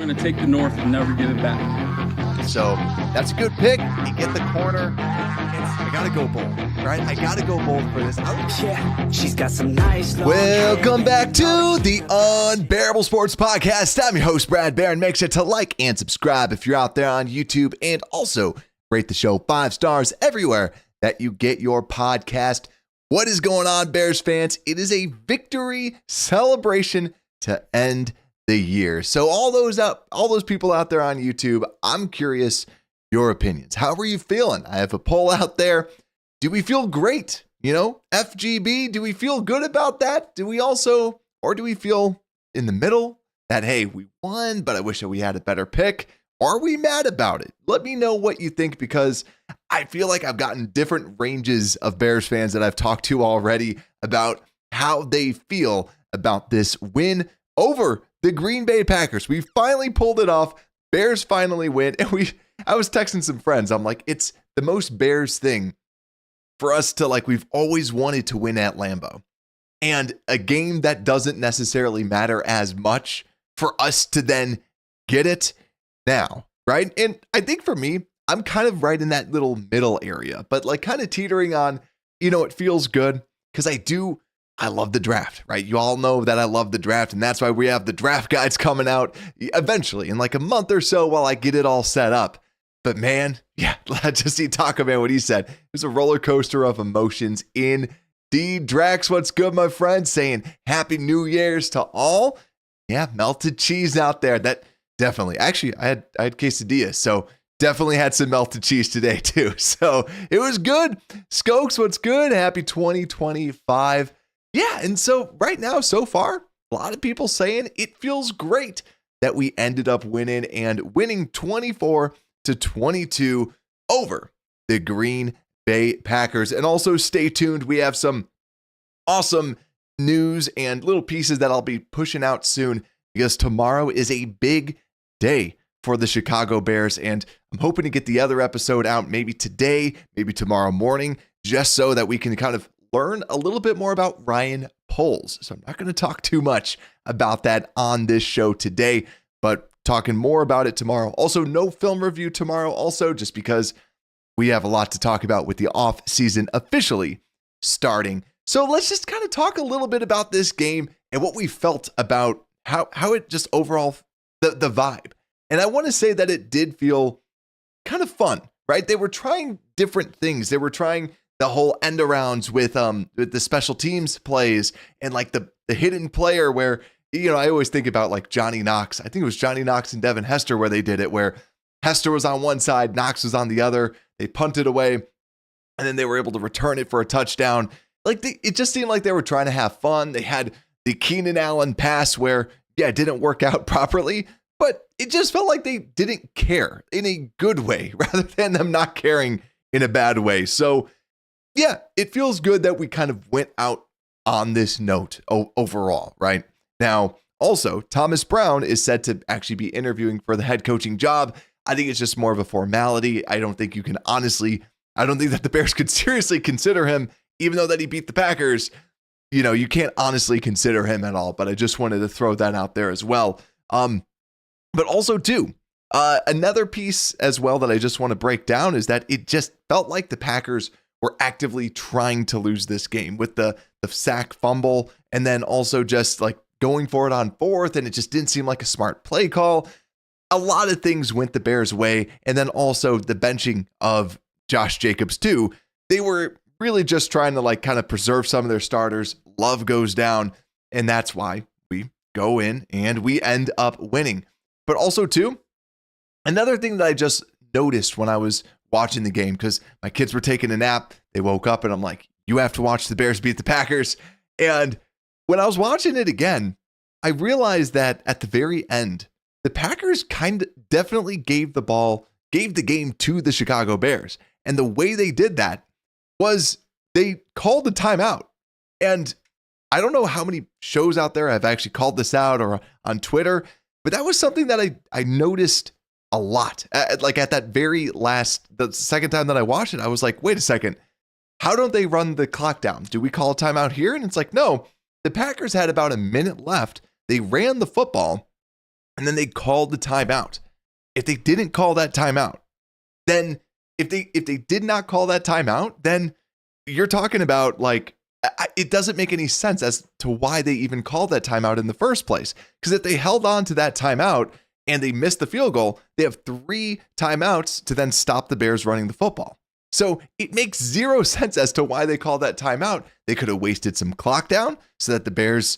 We're going to take the North and never give it back. So that's a good pick. You get the corner. I got to go bold, right? I got to go bold for this. Yeah, she's got some nice long Welcome back to the Unbearable Sports Podcast. I'm your host, Brad Barron. Make sure to like and subscribe if you're out there on YouTube, and also rate the show 5 stars everywhere that you get your podcast. What is going on, Bears fans? It is a victory celebration to end the year. So all those people out there on YouTube, I'm curious your opinions. How are you feeling? I have a poll out there. Do we feel great? FGB, do we feel good about that? Do we feel in the middle that, hey, we won, but I wish that we had a better pick? Or are we mad about it? Let me know what you think, because I feel like I've gotten different ranges of Bears fans that I've talked to already about how they feel about this win over the Green Bay Packers. We finally pulled it off. Bears finally win. And I was texting some friends. I'm like, it's the most Bears thing for us to, like, we've always wanted to win at Lambeau. And a game that doesn't necessarily matter as much, for us to then get it now, right? And I think for me, I'm kind of right in that little middle area, but like kind of teetering on, it feels good because I love the draft, right? You all know that I love the draft, and that's why we have the draft guides coming out eventually in like a month or so while I get it all set up. But man, yeah, just see Taco Man, what he said. It was a roller coaster of emotions indeed. Drax, what's good, my friend? Saying Happy New Year's to all. Yeah, melted cheese out there. That definitely. Actually, I had quesadillas, so definitely had some melted cheese today too. So it was good. Skokes, what's good? Happy 2025. Yeah, and so right now, so far, a lot of people saying it feels great that we ended up winning 24-22 over the Green Bay Packers. And also stay tuned. We have some awesome news and little pieces that I'll be pushing out soon, because tomorrow is a big day for the Chicago Bears. And I'm hoping to get the other episode out maybe today, maybe tomorrow morning, just so that we can kind of learn a little bit more about Ryan Poles. So I'm not going to talk too much about that on this show today, but talking more about it tomorrow. Also, no film review tomorrow, also just because we have a lot to talk about with the off season officially starting. So let's just kind of talk a little bit about this game and what we felt about how it just overall, the vibe. And I want to say that it did feel kind of fun, right? They were trying different things. They were trying the whole end arounds with the special teams plays, and like the hidden player where, I always think about like Johnny Knox. I think it was Johnny Knox and Devin Hester where they did it, where Hester was on one side, Knox was on the other. They punted away, and then they were able to return it for a touchdown. It just seemed like they were trying to have fun. They had the Keenan Allen pass where, it didn't work out properly, but it just felt like they didn't care in a good way rather than them not caring in a bad way. So yeah, it feels good that we kind of went out on this note overall, right? Now, also, Thomas Brown is said to actually be interviewing for the head coaching job. I think it's just more of a formality. I don't think that the Bears could seriously consider him, even though that he beat the Packers. You can't honestly consider him at all, but I just wanted to throw that out there as well. But also too, another piece as well that I just want to break down is that it just felt like the Packers were actively trying to lose this game with the sack fumble, and then also just like going for it on fourth, and it just didn't seem like a smart play call. A lot of things went the Bears' way, and then also the benching of Josh Jacobs too. They were really just trying to like kind of preserve some of their starters. Love goes down, and that's why we go in and we end up winning. But also too, another thing that I just noticed when I was watching the game, because my kids were taking a nap, they woke up and I'm like, you have to watch the Bears beat the Packers. And when I was watching it again, I realized that at the very end, the Packers definitely gave the game to the Chicago Bears. And the way they did that was they called the timeout. And I don't know how many shows out there have actually called this out or on Twitter, but that was something that I noticed a lot. At that very the second time that I watched it, I was like, wait a second, how don't they run the clock down? Do we call a timeout here? And it's like, no, the Packers had about a minute left. They ran the football, and then they called the timeout. If they didn't call that timeout, then if they did not call that timeout, then you're talking about like, it doesn't make any sense as to why they even called that timeout in the first place. Because if they held on to that timeout and they missed the field goal, they have 3 timeouts to then stop the Bears running the football. So it makes zero sense as to why they called that timeout. They could have wasted some clock down so that the Bears,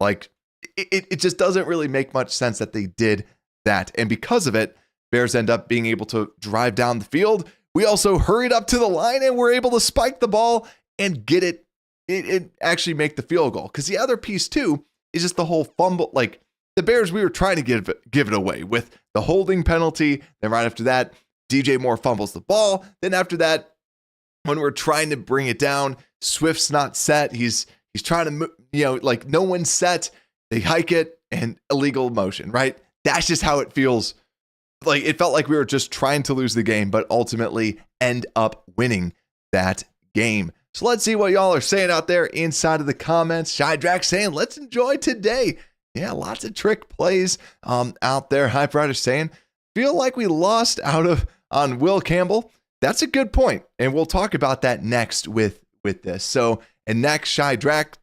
like it just doesn't really make much sense that they did that. And because of it, Bears end up being able to drive down the field. We also hurried up to the line and were able to spike the ball and get it actually make the field goal. Because the other piece too is just the whole fumble. Like the Bears, we were trying to give it away with the holding penalty. Then right after that, DJ Moore fumbles the ball. Then after that, when we're trying to bring it down, Swift's not set. He's trying to, like no one's set. They hike it and illegal motion, right? That's just how it feels. Like it felt like we were just trying to lose the game, but ultimately end up winning that game. So let's see what y'all are saying out there inside of the comments. Shy Drax saying, let's enjoy today. Yeah, lots of trick plays out there. Hype Rider saying, feel like we lost on Will Campbell. That's a good point. And we'll talk about that next with this. So, and next, Shy Drax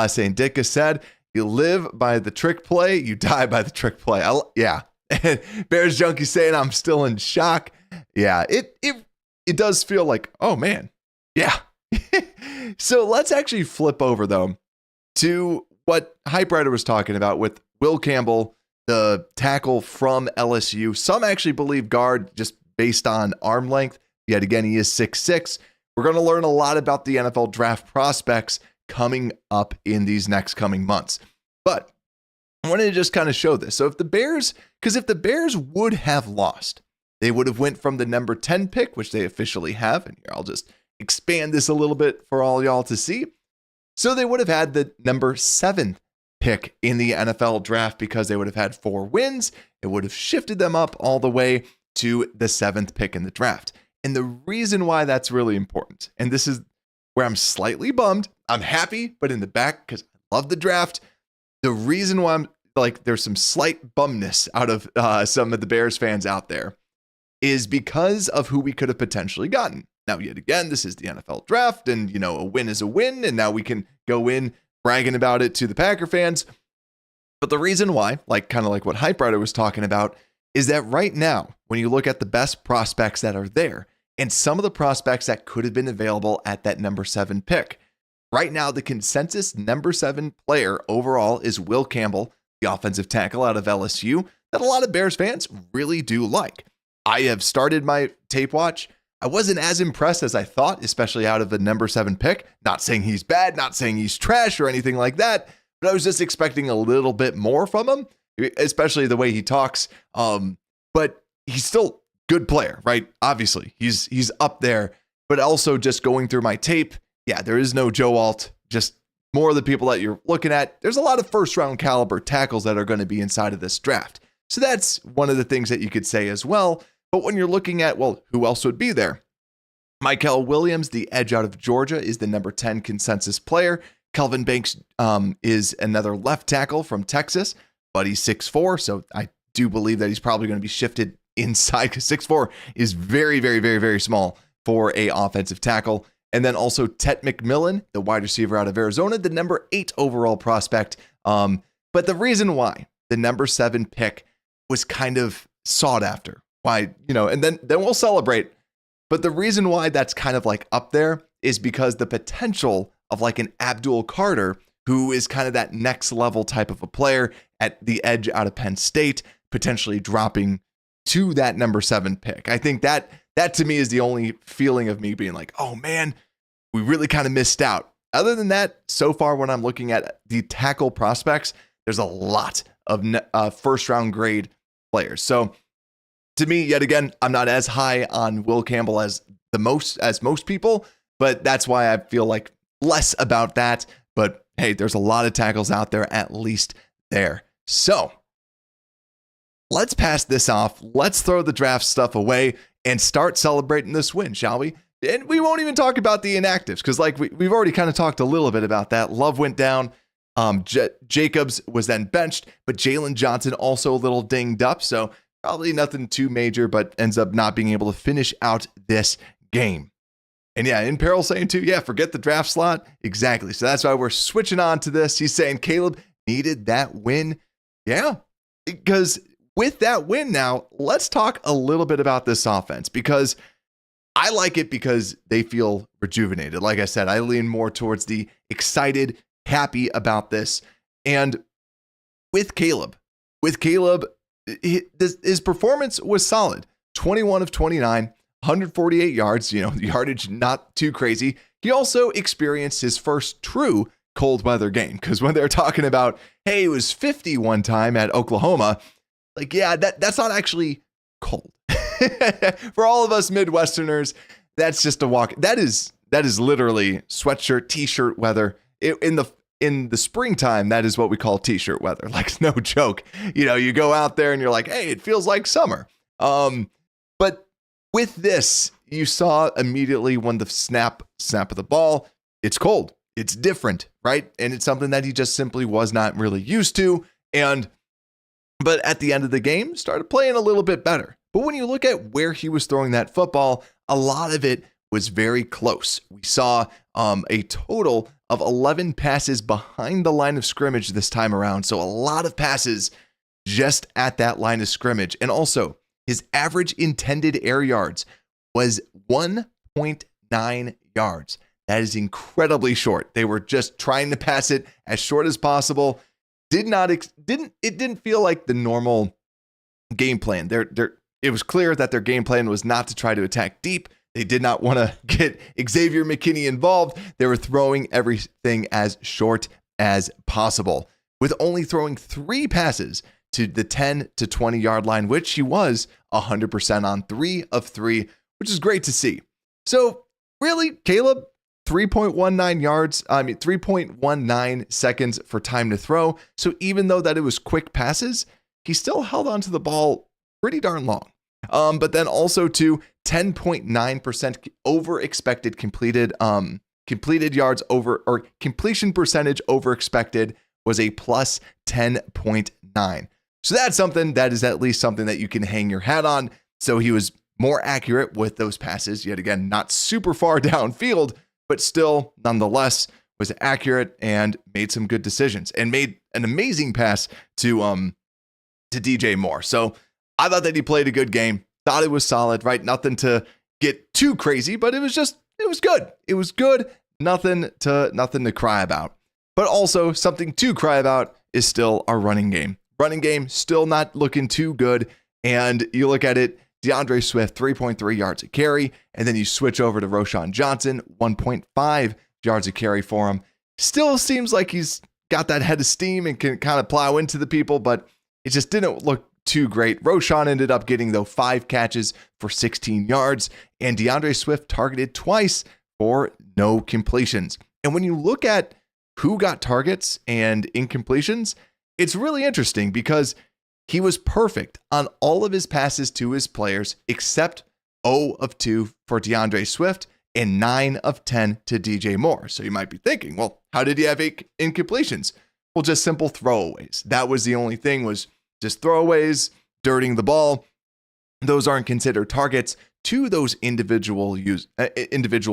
saying, Dicka said, you live by the trick play, you die by the trick play. Yeah. And Bears Junkie saying, I'm still in shock. Yeah, it does feel like, oh man. Yeah. So let's actually flip over though to what Hype Rider was talking about with Will Campbell, the tackle from LSU. Some actually believe guard just based on arm length. Yet again, he is 6'6". We're going to learn a lot about the NFL draft prospects coming up in these next coming months. But I wanted to just kind of show this. So if the Bears would have lost, they would have went from the number 10 pick, which they officially have. And here, I'll just expand this a little bit for all y'all to see. So they would have had the number 7 pick in the NFL draft because they would have had 4 wins. It would have shifted them up all the way to the 7th pick in the draft. And the reason why that's really important, and this is where I'm slightly bummed, I'm happy, but in the back, because I love the draft, the reason why I'm like, there's some slight bumness out of some of the Bears fans out there is because of who we could have potentially gotten. Now, yet again, this is the NFL draft and, a win is a win. And now we can go in bragging about it to the Packer fans. But the reason why, kind of like what Hype Rider was talking about, is that right now, when you look at the best prospects that are there and some of the prospects that could have been available at that number 7 pick, right now, the consensus number 7 player overall is Will Campbell, the offensive tackle out of LSU, that a lot of Bears fans really do like. I have started my tape watch. I wasn't as impressed as I thought, especially out of the number 7 pick. Not saying he's bad, not saying he's trash or anything like that, but I was just expecting a little bit more from him, especially the way he talks. But he's still a good player, right? Obviously, he's up there, but also just going through my tape, yeah, there is no Joe Alt, just more of the people that you're looking at. There's a lot of first-round caliber tackles that are going to be inside of this draft. So that's one of the things that you could say as well. But when you're looking at, well, who else would be there? Michael Williams, the edge out of Georgia, is the number 10 consensus player. Kelvin Banks is another left tackle from Texas, but he's 6'4", so I do believe that he's probably going to be shifted inside because 6'4" is very, very, very, very small for a offensive tackle. And then also Tet McMillan, the wide receiver out of Arizona, the number 8 overall prospect. But the reason why the number 7 pick was kind of sought after, why, and then we'll celebrate. But the reason why that's kind of like up there is because the potential of like an Abdul Carter, who is kind of that next level type of a player at the edge out of Penn State, potentially dropping to that number 7 pick. I think that to me is the only feeling of me being like, oh man, we really kind of missed out. Other than that, so far when I'm looking at the tackle prospects, there's a lot of first round grade players. So to me, yet again, I'm not as high on Will Campbell as most people, but that's why I feel like less about that. But hey, there's a lot of tackles out there, at least there. So let's pass this off. Let's throw the draft stuff away and start celebrating this win, shall we? And we won't even talk about the inactives because we've already kind of talked a little bit about that. Love went down. Jacobs was then benched, but Jalen Johnson also a little dinged up. So probably nothing too major, but ends up not being able to finish out this game. And yeah, in Peril saying too, yeah, forget the draft slot. Exactly. So that's why we're switching on to this. He's saying Caleb needed that win. Yeah, because with that win now, let's talk a little bit about this offense, because I like it because they feel rejuvenated. Like I said, I lean more towards the excited, happy about this. And with Caleb, his performance was solid. 21 of 29, 148 yards, yardage not too crazy. He also experienced his first true cold weather game, because when they're talking about, hey, it was 50 one time at Oklahoma, like, yeah, that's not actually cold. For all of us Midwesterners, that's just a walk. That is literally sweatshirt, t-shirt weather. In the springtime, that is what we call t-shirt weather. Like, it's no joke. You go out there and you're like, hey, it feels like summer. But with this, you saw immediately when the snap of the ball, it's cold. It's different, right? And it's something that he just simply was not really used to. But at the end of the game, started playing a little bit better. But when you look at where he was throwing that football, a lot of it was very close. We saw a total of 11 passes behind the line of scrimmage this time around. So a lot of passes just at that line of scrimmage. And also, his average intended air yards was 1.9 yards. That is incredibly short. They were just trying to pass it as short as possible. It didn't feel like the normal game plan. It was clear that their game plan was not to try to attack deep. They did not want to get Xavier McKinney involved. They were throwing everything as short as possible, with only throwing 3 passes to the 10 to 20 yard line, which he was 100% on 3 of 3, which is great to see. So really, Caleb, 3.19 seconds for time to throw. So even though that it was quick passes, he still held onto the ball pretty darn long. But then also to 10.9% over expected completed yards over, or completion percentage over expected was a plus 10.9. So that's something that is at least something that you can hang your hat on. So he was more accurate with those passes, yet again, not super far downfield, but still nonetheless was accurate and made some good decisions and made an amazing pass to DJ Moore. So I thought that he played a good game. Thought it was solid, right? Nothing to get too crazy, but it was good. It was good. Nothing to cry about. But also something to cry about is still our running game. Running game still not looking too good. And you look at it, DeAndre Swift, 3.3 yards a carry. And then you switch over to Roschon Johnson, 1.5 yards a carry for him. Still seems like he's got that head of steam and can kind of plow into the people, but it just didn't look too great. Roschon ended up getting, though, 5 catches for 16 yards. And DeAndre Swift targeted twice for no completions. And when you look at who got targets and incompletions, it's really interesting because he was perfect on all of his passes to his players except 0 of 2 for DeAndre Swift and 9 of 10 to DJ Moore. So you might be thinking, well, how did he have 8 incompletions? Well, just simple throwaways. That was the only thing, was just throwaways, dirtying the ball. Those aren't considered targets to those individual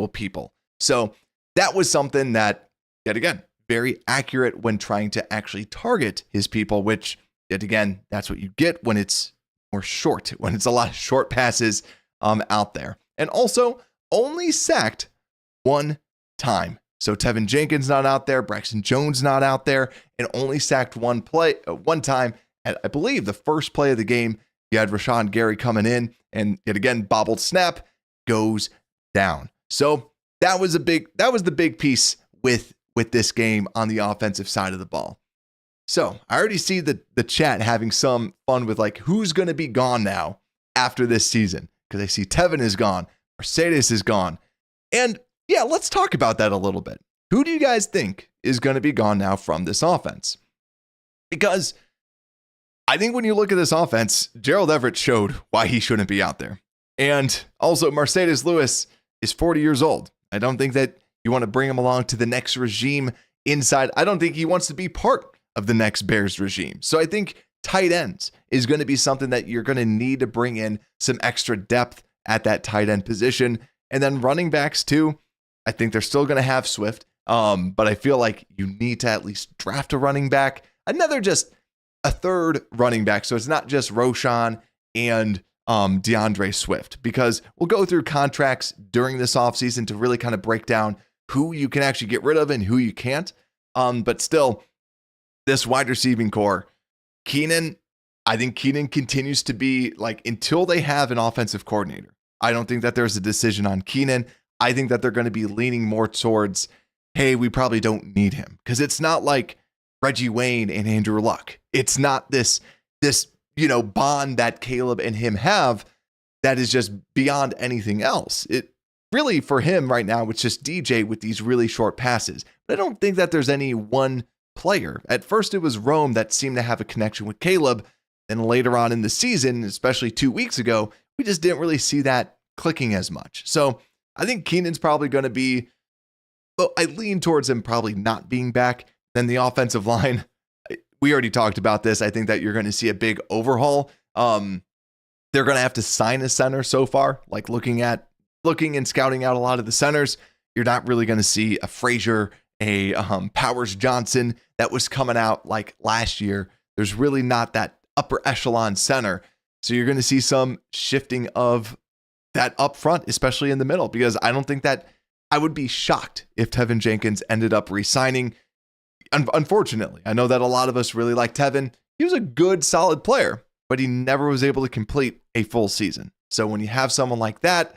people. So that was something that, yet again, very accurate when trying to actually target his people, which, yet again, that's what you get when it's more short, when it's a lot of short passes out there. And also only sacked 1 time. So Tevin Jenkins not out there, Braxton Jones not out there, and only sacked one time. At, I believe, the first play of the game, you had Rashawn Gary coming in, and yet again, bobbled snap, goes down. So that was the big piece with this game on the offensive side of the ball. So I already see the chat having some fun with like, who's going to be gone now after this season? Because I see Tevin is gone, Mercedes is gone. And yeah, let's talk about that a little bit. Who do you guys think is going to be gone now from this offense? Because I think when you look at this offense, Gerald Everett showed why he shouldn't be out there. And also, Mercedes Lewis is 40 years old. I don't think that you want to bring him along to the next regime inside. I don't think he wants to be part of the next Bears regime. So I think tight ends is going to be something that you're going to need to bring in some extra depth at that tight end position. And then running backs too. I think they're still going to have Swift. But I feel like you need to at least draft a running back, just a third running back. So it's not just Roshan and DeAndre Swift, because we'll go through contracts during this offseason to really kind of break down who you can actually get rid of and who you can't. But still, this wide receiving core, Keenan, I think Keenan continues to be like, until they have an offensive coordinator, I don't think that there's a decision on Keenan. I think that they're going to be leaning more towards, hey, we probably don't need him, because it's not like Reggie Wayne and Andrew Luck. It's not this bond that Caleb and him have that is just beyond anything else. It really, for him right now, it's just DJ with these really short passes. But I don't think that there's any one player. At first, it was Rome that seemed to have a connection with Caleb. Then later on in the season, especially 2 weeks ago, we just didn't really see that clicking as much. So I think Keenan's probably going to be, well, I lean towards him probably not being back. Then the offensive line, we already talked about this. I think that you're going to see a big overhaul. They're going to have to sign a center so far, like looking and scouting out a lot of the centers. You're not really going to see a Frazier, a Powers Johnson that was coming out like last year. There's really not that upper echelon center. So you're going to see some shifting of that up front, especially in the middle, because I don't think that I would be shocked if Tevin Jenkins ended up re-signing. Unfortunately, I know that a lot of us really like Tevin. He was a good, solid player, but he never was able to complete a full season. So when you have someone like that,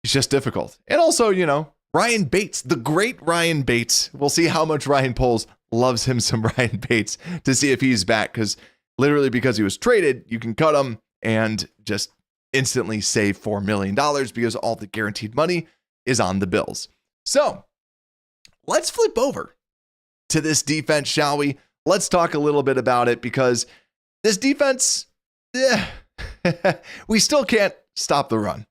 it's just difficult. And also, Ryan Bates, the great Ryan Bates. We'll see how much Ryan Poles loves him some Ryan Bates to see if he's back, because literally because he was traded, you can cut him and just instantly save $4 million because all the guaranteed money is on the Bills. So let's flip over to this defense, shall we? Let's talk a little bit about it, because this defense, we still can't stop the run.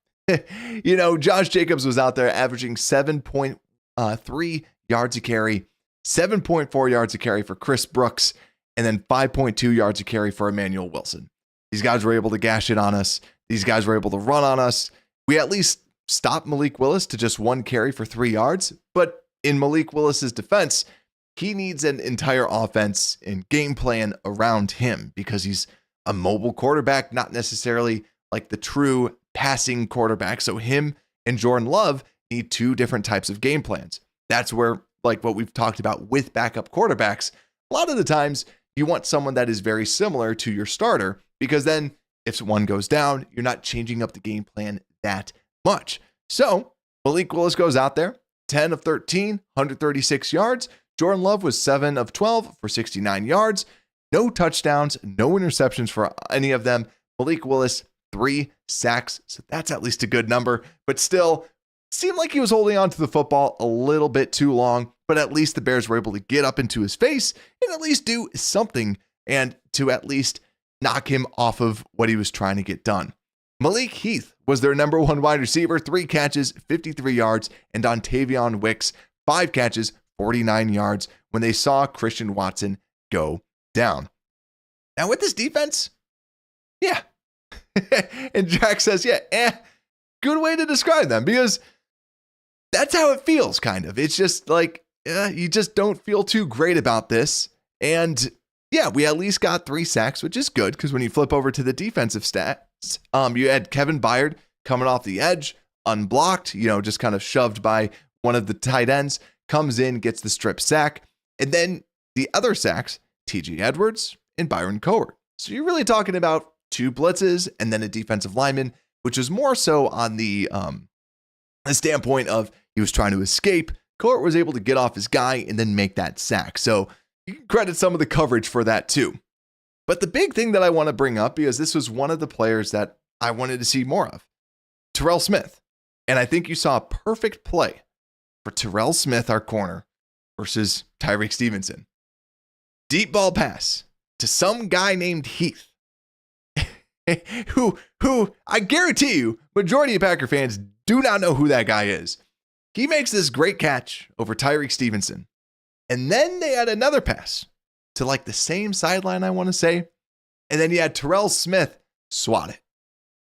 Josh Jacobs was out there averaging 7.3 yards a carry, 7.4 yards a carry for Chris Brooks, and then 5.2 yards a carry for Emmanuel Wilson. These guys were able to gash it on us. These guys were able to run on us. We at least stopped Malik Willis to just 1 carry for 3 yards. But in Malik Willis's defense, he needs an entire offense and game plan around him, because he's a mobile quarterback, not necessarily like the true passing quarterback. So him and Jordan Love need 2 different types of game plans. That's where, like what we've talked about with backup quarterbacks, a lot of the times you want someone that is very similar to your starter, because then if one goes down, you're not changing up the game plan that much. So Malik Willis goes out there, 10 of 13, 136 yards. Jordan Love was 7 of 12 for 69 yards. No touchdowns, no interceptions for any of them. Malik Willis, 3 sacks. So that's at least a good number, but still seemed like he was holding on to the football a little bit too long. But at least the Bears were able to get up into his face and at least do something, and to at least knock him off of what he was trying to get done. Malik Heath was their number 1 wide receiver, 3 catches, 53 yards, and Dontavion Wicks, 5 catches, 49 yards when they saw Christian Watson go down. Now with this defense, yeah. And Jack says, good way to describe them, because that's how it feels, kind of. It's just like, you just don't feel too great about this. And yeah, we at least got 3 sacks, which is good, because when you flip over to the defensive stats, you had Kevin Byard coming off the edge, unblocked, just kind of shoved by one of the tight ends, comes in, gets the strip sack. And then the other sacks, TJ Edwards and Byron Cowart. So you're really talking about 2 blitzes and then a defensive lineman, which is more so on the standpoint of he was trying to escape. Cowart was able to get off his guy and then make that sack. So you can credit some of the coverage for that too. But the big thing that I want to bring up, because this was one of the players that I wanted to see more of, Terrell Smith. And I think you saw a perfect play for Terrell Smith, our corner, versus Tyreek Stevenson. Deep ball pass to some guy named Heath, who I guarantee you, majority of Packer fans do not know who that guy is. He makes this great catch over Tyreek Stevenson. And then they had another pass to like the same sideline, I want to say. And then you had Terrell Smith swat it.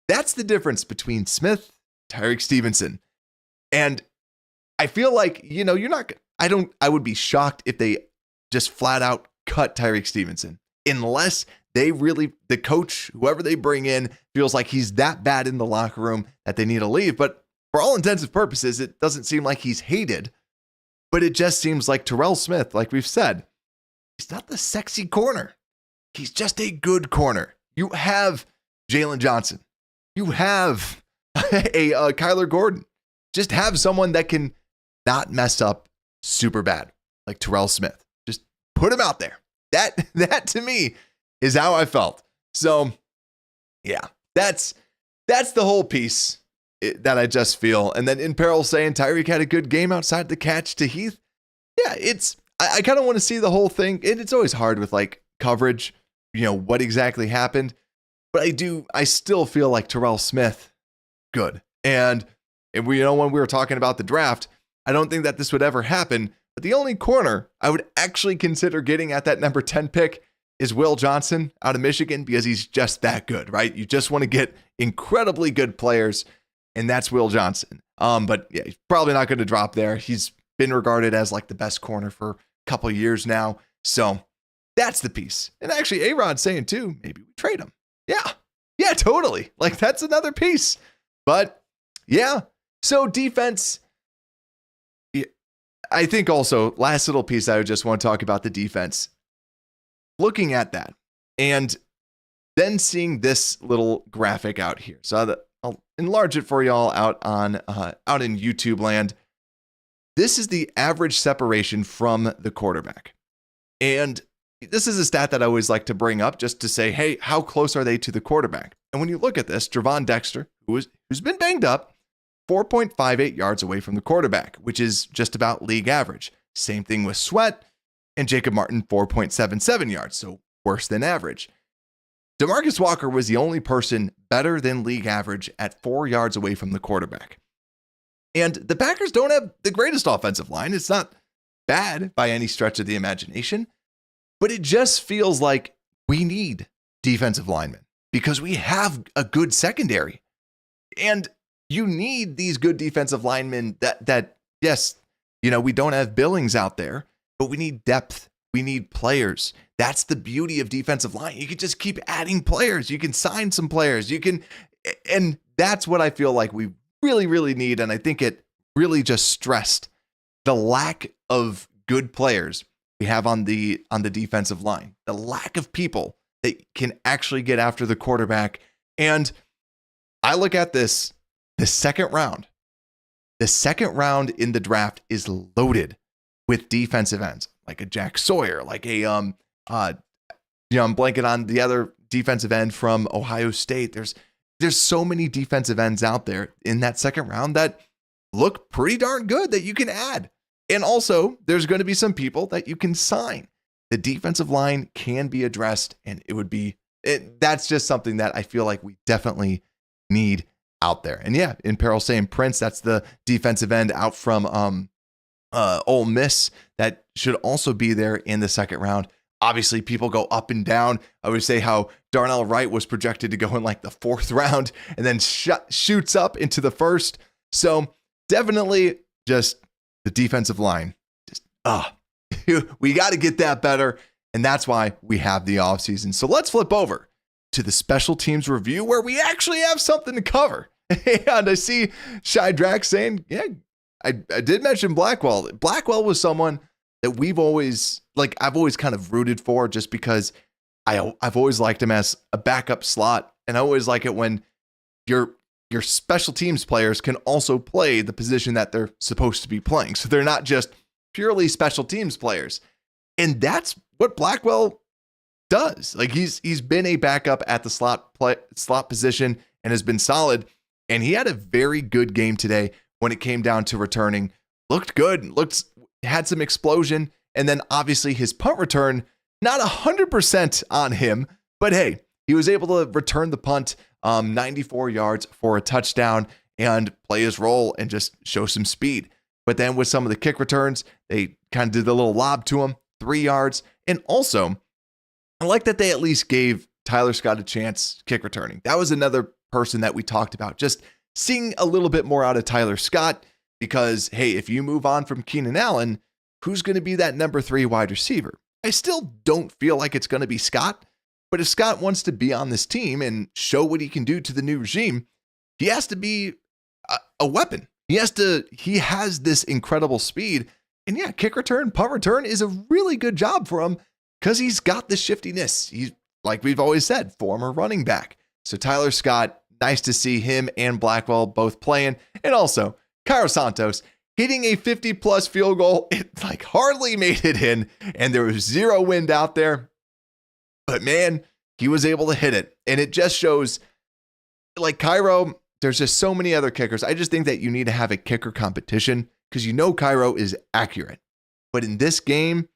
That's the difference between Smith, Tyreek Stevenson. And I feel like, I would be shocked if they just flat out cut Tyreek Stevenson, unless the coach, whoever they bring in, feels like he's that bad in the locker room that they need to leave. But for all intents and purposes, it doesn't seem like he's hated. But it just seems like Terrell Smith, like we've said, he's not the sexy corner. He's just a good corner. You have Jalen Johnson. You have a Kyler Gordon. Just have someone that can not mess up super bad, like Terrell Smith. Just put him out there. That to me is how I felt. So, yeah, that's the whole piece that I just feel. And then in peril saying Tyreek had a good game outside the catch to Heath. Yeah, I kind of want to see the whole thing. It's always hard with like coverage, what exactly happened. But I still feel like Terrell Smith, good. And when we were talking about the draft, I don't think that this would ever happen. But the only corner I would actually consider getting at that number 10 pick is Will Johnson out of Michigan, because he's just that good, right? You just want to get incredibly good players, and that's Will Johnson. But yeah, he's probably not going to drop there. He's been regarded as like the best corner for a couple of years now. So that's the piece. And actually, A-Rod's saying too, maybe we trade him. Yeah, totally. Like that's another piece. But yeah, so defense, I think also last little piece I would just want to talk about the defense. Looking at that and then seeing this little graphic out here. So I'll enlarge it for y'all out in YouTube land. This is the average separation from the quarterback. And this is a stat that I always like to bring up just to say, hey, how close are they to the quarterback? And when you look at this, Javon Dexter, who's been banged up, 4.58 yards away from the quarterback, which is just about league average. Same thing with Sweat and Jacob Martin, 4.77 yards, so worse than average. DeMarcus Walker was the only person better than league average at 4 yards away from the quarterback. And the Packers don't have the greatest offensive line. It's not bad by any stretch of the imagination, but it just feels like we need defensive linemen because we have a good secondary. And you need these good defensive linemen that yes, we don't have Billings out there, but we need depth. We need players. That's the beauty of defensive line. You can just keep adding players. You can sign some players. And that's what I feel like we really, really need. And I think it really just stressed the lack of good players we have on the defensive line, the lack of people that can actually get after the quarterback. And I look at this, the second round in the draft is loaded with defensive ends, like a Jack Sawyer, like I'm blanking on the other defensive end from Ohio State. There's so many defensive ends out there in that second round that look pretty darn good that you can add. And also, there's going to be some people that you can sign. The defensive line can be addressed, and that's just something that I feel like we definitely need out there. And yeah, in peril saying Prince, that's the defensive end out from Ole Miss that should also be there in the second round. Obviously, people go up and down. I would say how Darnell Wright was projected to go in like the fourth round and then shoots up into the first. So definitely just the defensive line. We got to get that better. And that's why we have the offseason. So let's flip over to the special teams review where we actually have something to cover. And I see Shy Drax saying, yeah, I did mention Blackwell. Blackwell was someone that I've always kind of rooted for just because I've always liked him as a backup slot. And I always like it when your special teams players can also play the position that they're supposed to be playing. So they're not just purely special teams players. And that's what Blackwell does. Like he's been a backup at the slot position and has been solid. And he had a very good game today when it came down to returning. Looked good, had some explosion. And then obviously his punt return, not 100% on him, but hey, he was able to return the punt 94 yards for a touchdown and play his role and just show some speed. But then with some of the kick returns, they kind of did the little lob to him, 3 yards. And also, I like that they at least gave Tyler Scott a chance kick returning. That was another person that we talked about, just seeing a little bit more out of Tyler Scott because, hey, if you move on from Keenan Allen, who's going to be that number 3 wide receiver? I still don't feel like it's going to be Scott, but if Scott wants to be on this team and show what he can do to the new regime, he has to be a weapon. He has this incredible speed. And yeah, kick return, punt return is a really good job for him because he's got the shiftiness. He's, like we've always said, former running back. So Tyler Scott, nice to see him and Blackwell both playing. And also, Cairo Santos hitting a 50-plus field goal. It like hardly made it in, and there was 0 wind out there. But man, he was able to hit it. And it just shows, like Cairo, there's just so many other kickers. I just think that you need to have a kicker competition because you know Cairo is accurate. But in this game,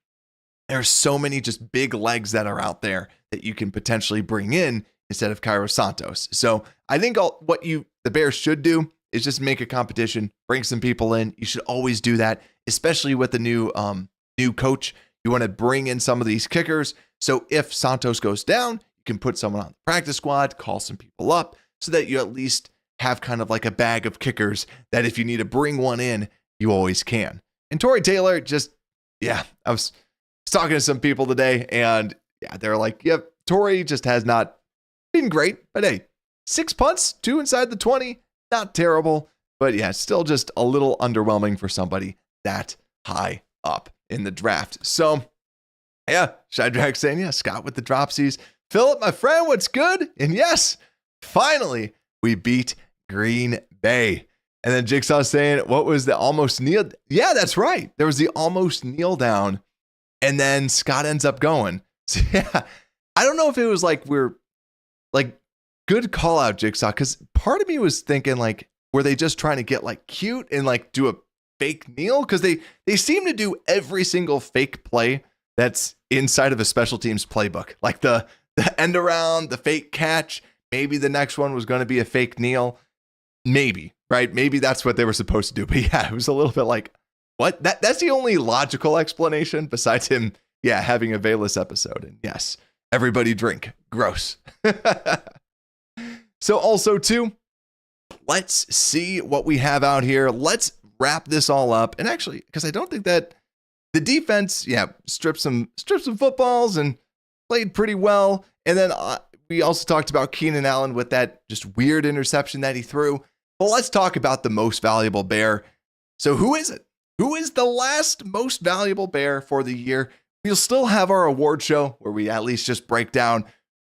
there's so many just big legs that are out there that you can potentially bring in instead of Cairo Santos. So I think the Bears should do is just make a competition, bring some people in. You should always do that, especially with the new coach. You want to bring in some of these kickers. So if Santos goes down, you can put someone on the practice squad, call some people up so that you at least have kind of like a bag of kickers that if you need to bring one in, you always can. And Torrey Taylor I was talking to some people today and they're like, yep, Torrey just has not been great, but hey, 6 punts, 2 inside the 20, not terrible, but yeah, still just a little underwhelming for somebody that high up in the draft. So yeah, Shadrach saying, yeah, Scott with the dropsies. Philip, my friend, what's good? And yes, finally, we beat Green Bay. And then Jigsaw saying, what was the almost kneel? Yeah, that's right. There was the almost kneel down. And then Scott ends up going. So yeah, I don't know if it was like good call out, Jigsaw, because part of me was thinking like, were they just trying to get like cute and like do a fake kneel? Because they seem to do every single fake play that's inside of a special teams playbook, like the end around, the fake catch. Maybe the next one was going to be a fake kneel. Maybe, right? Maybe that's what they were supposed to do. But yeah, it was a little bit like, what? That's the only logical explanation besides him, having a Velas episode. And yes, everybody drink. Gross. So also too, let's see what we have out here. Let's wrap this all up. And actually, because I don't think that the defense, stripped some footballs and played pretty well. And then we also talked about Keenan Allen with that just weird interception that he threw. But let's talk about the most valuable Bear. So who is it? Who is the last most valuable Bear for the year? We'll still have our award show where we at least just break down.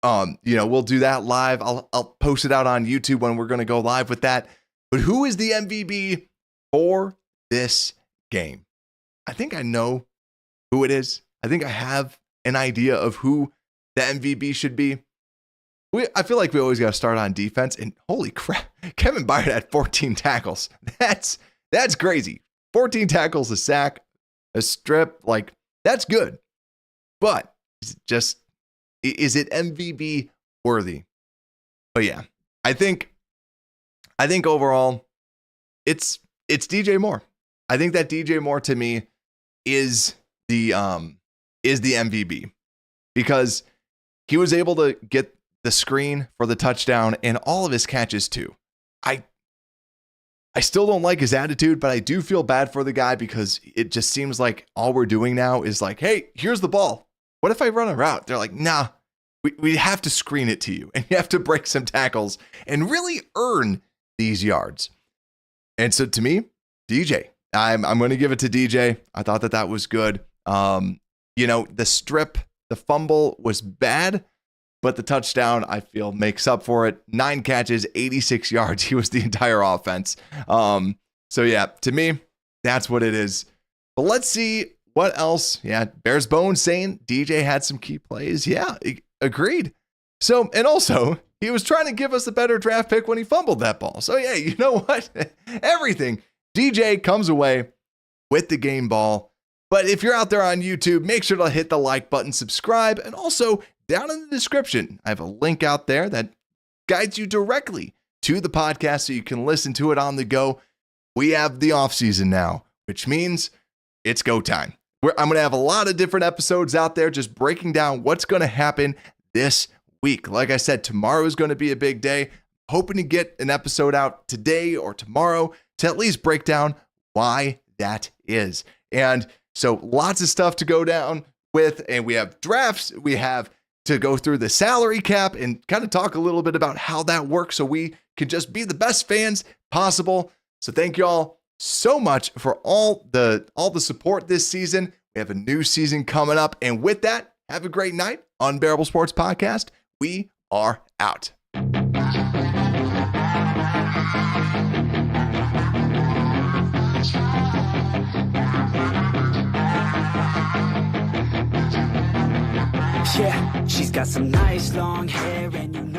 We'll do that live. I'll post it out on YouTube when we're going to go live with that. But who is the MVP for this game? I think I know who it is. I think I have an idea of who the MVP should be. I feel like we always got to start on defense. And holy crap, Kevin Byard had 14 tackles. That's crazy. 14 tackles, a sack, a strip. Like, that's good. But is it MVP worthy? But yeah, I think overall it's DJ Moore. I think that DJ Moore to me is the MVP because he was able to get the screen for the touchdown and all of his catches too. I still don't like his attitude, but I do feel bad for the guy because it just seems like all we're doing now is like, hey, here's the ball. What if I run a route? They're like, nah, we have to screen it to you and you have to break some tackles and really earn these yards. And so to me, DJ, I'm going to give it to DJ. I thought that was good. The strip, the fumble was bad, but the touchdown, I feel, makes up for it. 9 catches, 86 yards. He was the entire offense. So yeah, to me, that's what it is. But let's see what else. Yeah, Bears Bones saying DJ had some key plays. Yeah, agreed. So, and also, he was trying to give us a better draft pick when he fumbled that ball. So yeah, you know what? Everything. DJ comes away with the game ball. But if you're out there on YouTube, make sure to hit the like button, subscribe, and also down in the description, I have a link out there that guides you directly to the podcast so you can listen to it on the go. We have the off season now. which means it's go time. I'm going to have a lot of different episodes out there just breaking down what's going to happen this week. Like I said, tomorrow is going to be a big day. Hoping to get an episode out today or tomorrow to at least break down why that is. And so lots of stuff to go down with, and we have drafts. We have to go through the salary cap and kind of talk a little bit about how that works so we can just be the best fans possible. So thank you all so much for all the support this season. We have a new season coming up. And with that, have a great night. Unbearable Sports Podcast. We are out. Yeah, she's got some nice long hair and you know